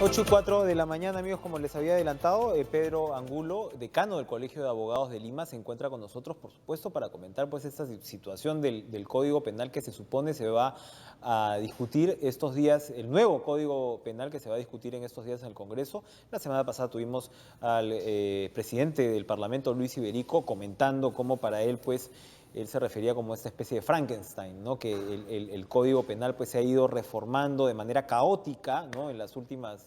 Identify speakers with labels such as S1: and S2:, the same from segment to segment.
S1: 8:04 de la mañana, amigos, como les había adelantado, Pedro Angulo, decano del Colegio de Abogados de Lima, se encuentra con nosotros, por supuesto, para comentar pues esta situación del Código Penal que se supone se va a discutir estos días, el nuevo Código Penal que se va a discutir en estos días en el Congreso. La semana pasada tuvimos al presidente del Parlamento, Luis Iberico, comentando cómo para él, pues, él se refería como a esta especie de Frankenstein, ¿no? Que el Código Penal pues, se ha ido reformando de manera caótica, ¿no? En las últimas,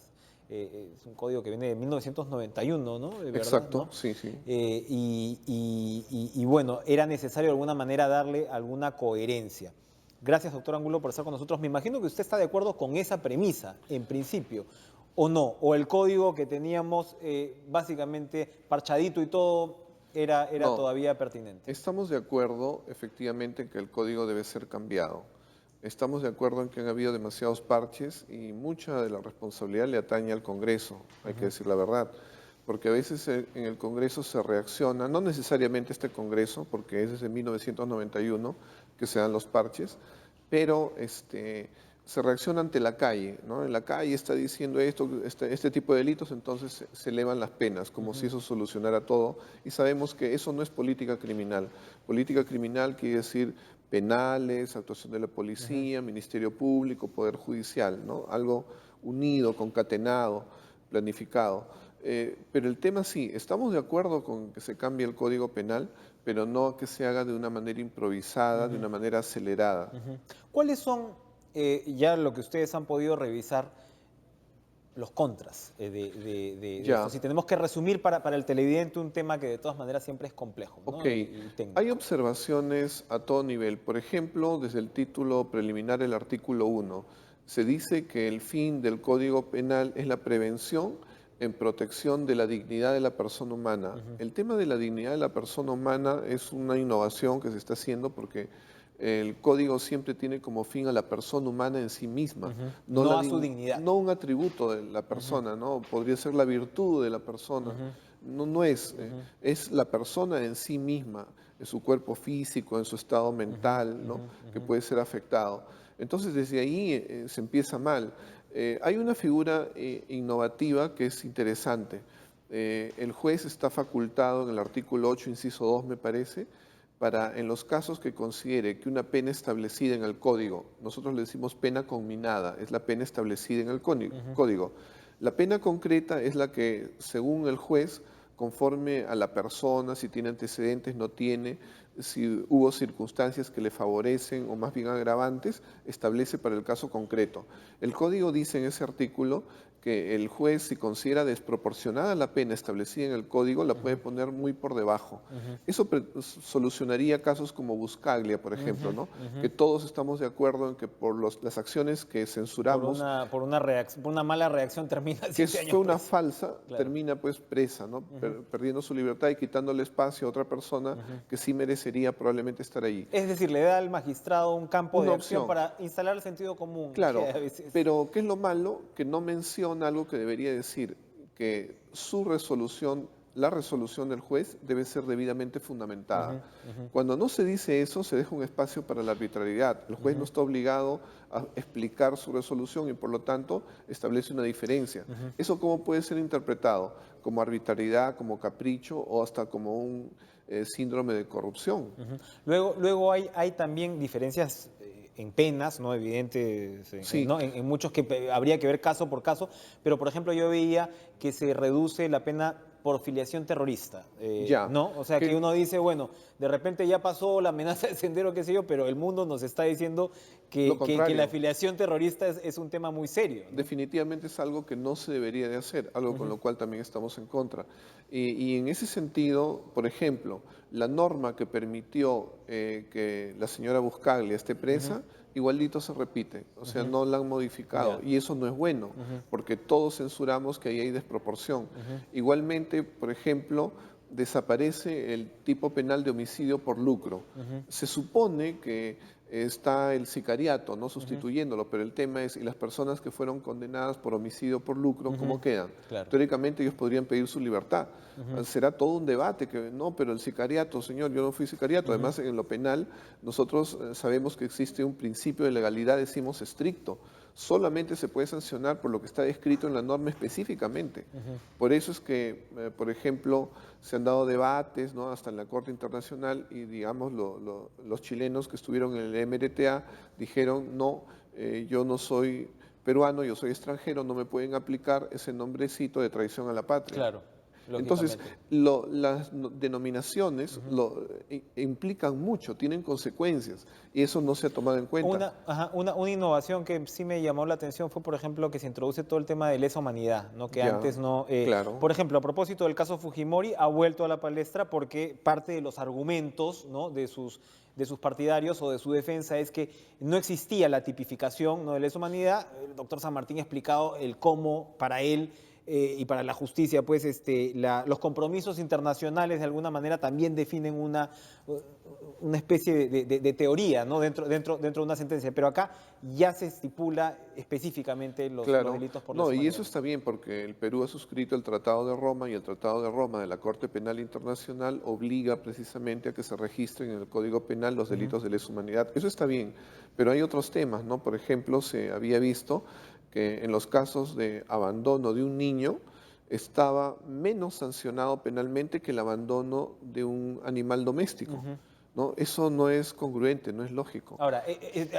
S1: es un código que viene de 1991, ¿no? De verdad,
S2: Exacto,
S1: ¿no?
S2: sí, sí.
S1: Y bueno, era necesario de alguna manera darle alguna coherencia. Gracias, doctor Angulo, por estar con nosotros. Me imagino que usted está de acuerdo con esa premisa, en principio, ¿o no? ¿O el código que teníamos básicamente parchadito y todo era
S2: No,
S1: todavía pertinente?
S2: estamos de acuerdo efectivamente en que el código debe ser cambiado. Estamos de acuerdo en que han habido demasiados parches y mucha de la responsabilidad le atañe al Congreso, hay que decir la verdad. Porque a veces en el Congreso se reacciona, no necesariamente este Congreso, porque es desde 1991 que se dan los parches, pero se reacciona ante la calle, ¿no? En la calle está diciendo esto, este tipo de delitos, entonces se elevan las penas, como si eso solucionara todo, y sabemos que eso no es política criminal. Política criminal quiere decir penales, actuación de la policía, Ministerio Público, Poder Judicial, ¿no? Algo unido, concatenado, planificado. Pero el tema sí, estamos de acuerdo con que se cambie el Código Penal, pero no que se haga de una manera improvisada, de una manera acelerada.
S1: ¿Cuáles son, ya lo que ustedes han podido revisar, los contras de esto?
S2: Ya,
S1: Si tenemos que resumir para el televidente un tema que de todas maneras siempre es complejo,
S2: ok.
S1: ¿no? Y
S2: Hay
S1: técnico.
S2: observaciones a todo nivel. Por ejemplo, desde el título preliminar, el artículo 1, se dice que el fin del Código Penal es la prevención en protección de la dignidad de la persona humana. El tema de la dignidad de la persona humana es una innovación que se está haciendo porque el código siempre tiene como fin a la persona humana en sí misma,
S1: No a su dignidad.
S2: no un atributo de la persona, ¿no? Podría ser la virtud de la persona. No, no es, es la persona en sí misma, en su cuerpo físico, en su estado mental, ¿no? Que puede ser afectado. Entonces, desde ahí se empieza mal. Hay una figura innovativa que es interesante. El juez está facultado en el artículo 8, inciso 2, me parece, para, en los casos que considere que una pena establecida en el código, nosotros le decimos pena conminada, es la pena establecida en el código. La pena concreta es la que, según el juez, conforme a la persona, si tiene antecedentes, no tiene, si hubo circunstancias que le favorecen o más bien agravantes, establece para el caso concreto. El código dice en ese artículo que el juez, si considera desproporcionada la pena establecida en el código, la puede poner muy por debajo. Eso solucionaría casos como Buscaglia, por ejemplo, ¿no? Que todos estamos de acuerdo en que por las acciones que censuramos,
S1: Por una mala reacción termina
S2: que
S1: 7 años
S2: fue una
S1: preso.
S2: falsa,
S1: Claro.
S2: termina pues presa, ¿no? Perdiendo su libertad y quitándole espacio a otra persona que sí merecería probablemente estar allí.
S1: Es decir, le da al magistrado un campo
S2: Una
S1: de acción
S2: opción,
S1: para instalar el sentido común, que
S2: claro,
S1: a veces...
S2: pero ¿qué es lo malo? Que no menciona algo que debería decir, que su resolución, la resolución del juez debe ser debidamente fundamentada. Cuando no se dice eso, se deja un espacio para la arbitrariedad. El juez no está obligado a explicar su resolución y por lo tanto establece una diferencia. ¿Eso cómo puede ser interpretado? Como arbitrariedad, como capricho o hasta como un síndrome de corrupción.
S1: Luego hay también diferencias en penas, ¿no? Evidentes,
S2: Sí,
S1: ¿no? En muchos que habría que ver caso por caso, pero por ejemplo yo veía que se reduce la pena por filiación terrorista,
S2: ya.
S1: ¿no? O sea que
S2: Que
S1: uno dice, bueno, de repente ya pasó la amenaza del sendero, qué sé yo, pero el mundo nos está diciendo
S2: lo
S1: que la
S2: contrario.
S1: afiliación terrorista es un tema muy serio, ¿no?
S2: Definitivamente es algo que no se debería de hacer, algo con lo cual también estamos en contra. Y en ese sentido, por ejemplo, la norma que permitió que la señora Buscaglia esté presa, igualito se repite, o sea, no la han modificado.
S1: Ya.
S2: Y eso no es bueno, porque todos censuramos que ahí hay desproporción. Igualmente, por ejemplo, desaparece el tipo penal de homicidio por lucro. Se supone que está el sicariato, ¿no? Sustituyéndolo, pero el tema es, ¿y las personas que fueron condenadas por homicidio por lucro, cómo quedan?
S1: Claro.
S2: Teóricamente ellos podrían pedir su libertad. Será todo un debate que, no, pero el sicariato, señor, yo no fui sicariato. Además, en lo penal, nosotros sabemos que existe un principio de legalidad, decimos estricto, solamente se puede sancionar por lo que está descrito en la norma específicamente. Por eso es que, por ejemplo, se han dado debates, ¿no?, hasta en la Corte Internacional y, digamos, los chilenos que estuvieron en el MRTA dijeron, no, yo no soy peruano, yo soy extranjero, no me pueden aplicar ese nombrecito de traición a la patria.
S1: Claro,
S2: Entonces,
S1: lógicamente.
S2: denominaciones implican mucho, tienen consecuencias, y eso no se ha tomado en cuenta.
S1: Una innovación que sí me llamó la atención fue, por ejemplo, que se introduce todo el tema de lesa humanidad, ¿no? Que
S2: Ya,
S1: antes no.
S2: claro,
S1: Por ejemplo, a propósito del caso Fujimori, ha vuelto a la palestra porque parte de los argumentos, ¿no?, de sus partidarios o de su defensa es que no existía la tipificación, ¿no?, de lesa humanidad. El doctor San Martín ha explicado el cómo para él y para la justicia, pues los compromisos internacionales de alguna manera también definen una especie de teoría, ¿no?, dentro de una sentencia, pero acá ya se estipula específicamente los
S2: claro.
S1: delitos por
S2: No,
S1: lesa
S2: y
S1: humanidad.
S2: eso está bien porque el Perú ha suscrito el Tratado de Roma y el Tratado de Roma de la Corte Penal Internacional obliga precisamente a que se registren en el Código Penal los delitos de lesa humanidad. Eso está bien, pero hay otros temas, ¿no? Por ejemplo, se había visto que en los casos de abandono de un niño estaba menos sancionado penalmente que el abandono de un animal doméstico, ¿no? Eso no es congruente, no es lógico.
S1: Ahora,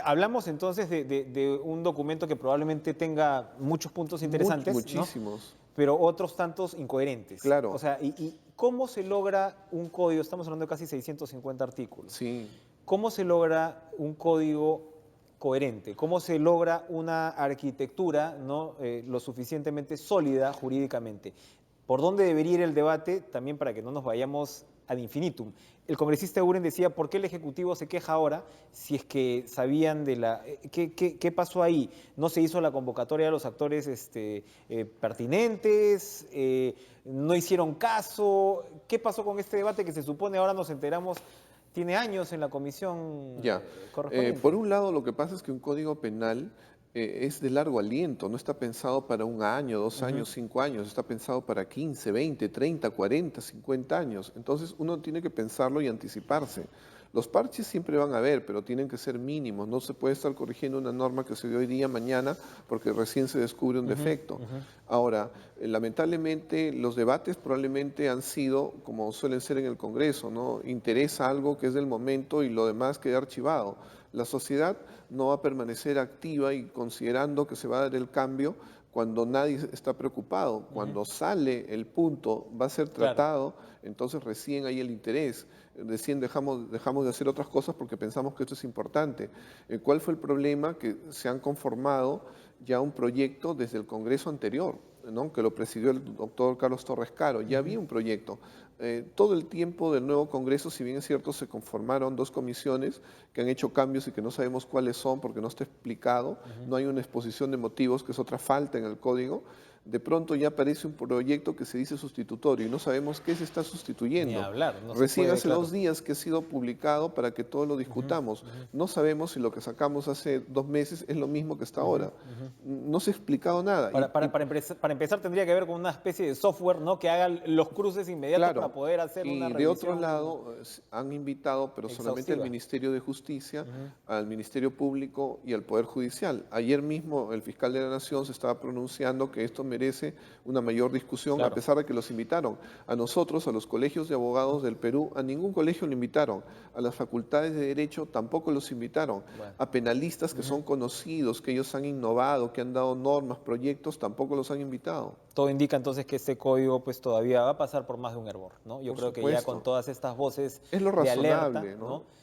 S1: hablamos entonces de un documento que probablemente tenga muchos puntos interesantes, ¿no?,
S2: Muchísimos,
S1: pero otros tantos incoherentes. O
S2: claro,
S1: sea, ¿y cómo se logra un código? Estamos hablando de casi 650 artículos.
S2: sí.
S1: ¿Cómo se logra un código coherente? ¿Cómo se logra una arquitectura, ¿no?, lo suficientemente sólida jurídicamente? ¿Por dónde debería ir el debate? También para que no nos vayamos ad infinitum. El congresista Uren decía, ¿por qué el Ejecutivo se queja ahora si es que sabían de la... ¿Qué pasó ahí? ¿No se hizo la convocatoria de los actores pertinentes? ¿No hicieron caso? ¿Qué pasó con este debate que se supone ahora nos enteramos tiene años en la comisión
S2: Ya. Por
S1: correspondiente?
S2: un lado, lo que pasa es que un código penal es de largo aliento, no está pensado para un año, 2 años, 5 años, está pensado para 15, 20, 30, 40, 50 años. Entonces uno tiene que pensarlo y anticiparse. Los parches siempre van a haber, pero tienen que ser mínimos. No se puede estar corrigiendo una norma que se dio hoy día, mañana, porque recién se descubre un defecto. Ahora, lamentablemente, los debates probablemente han sido, como suelen ser en el Congreso, ¿no? Interesa algo que es del momento y lo demás queda archivado. La sociedad no va a permanecer activa y considerando que se va a dar el cambio cuando nadie está preocupado. Cuando sale el punto, va a ser
S1: Claro.
S2: tratado, entonces recién hay el interés. Recién dejamos de hacer otras cosas porque pensamos que esto es importante. ¿Cuál fue el problema? Que se han conformado ya un proyecto desde el Congreso anterior, ¿no?, que lo presidió el doctor Carlos Torres Caro. Ya había un proyecto. Todo el tiempo del nuevo Congreso, si bien es cierto, se conformaron 2 comisiones que han hecho cambios y que no sabemos cuáles son porque no está explicado, no hay una exposición de motivos, que es otra falta en el código. De pronto ya aparece un proyecto que se dice sustitutorio y no sabemos qué se está
S1: Ni
S2: sustituyendo.
S1: hablar, no se
S2: Recién
S1: puede,
S2: hace
S1: claro.
S2: 2 días que ha sido publicado para que todos lo discutamos. No sabemos si lo que sacamos hace 2 meses es lo mismo que está ahora. No se ha explicado nada.
S1: Para empezar, tendría que ver con una especie de software, ¿no?, que haga los cruces inmediatos para
S2: Claro,
S1: poder hacer una
S2: y de otro
S1: revisión
S2: lado han invitado, pero solamente al
S1: exhaustiva.
S2: Ministerio de Justicia, al Ministerio Público y al Poder Judicial. Ayer mismo el fiscal de la Nación se estaba pronunciando que esto merece una mayor discusión, a
S1: Claro.
S2: pesar de que los invitaron. A nosotros, a los colegios de abogados del Perú, a ningún colegio lo invitaron. A las facultades de Derecho tampoco los invitaron.
S1: Bueno.
S2: A penalistas que son conocidos, que ellos han innovado, que han dado normas, proyectos, tampoco los han invitado.
S1: Todo indica entonces que este código pues todavía va a pasar por más de un hervor, ¿no? Yo
S2: Por
S1: creo que ya con
S2: supuesto.
S1: todas estas voces
S2: Es lo
S1: de alerta,
S2: razonable,
S1: ¿no?
S2: ¿no?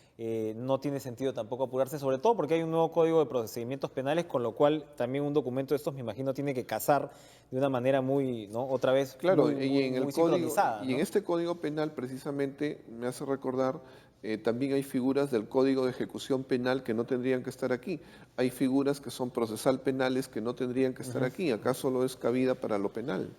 S1: No tiene sentido tampoco apurarse, sobre todo porque hay un nuevo código de procedimientos penales, con lo cual también un documento de estos, me imagino, tiene que casar de una manera muy, ¿no?, otra vez,
S2: Claro, y en el
S1: muy
S2: código,
S1: sincronizada,
S2: y en
S1: ¿no?
S2: este código penal precisamente me hace recordar, también hay figuras del código de ejecución penal que no tendrían que estar aquí. Hay figuras que son procesal penales que no tendrían que estar aquí. ¿Acaso solo es cabida para lo penal?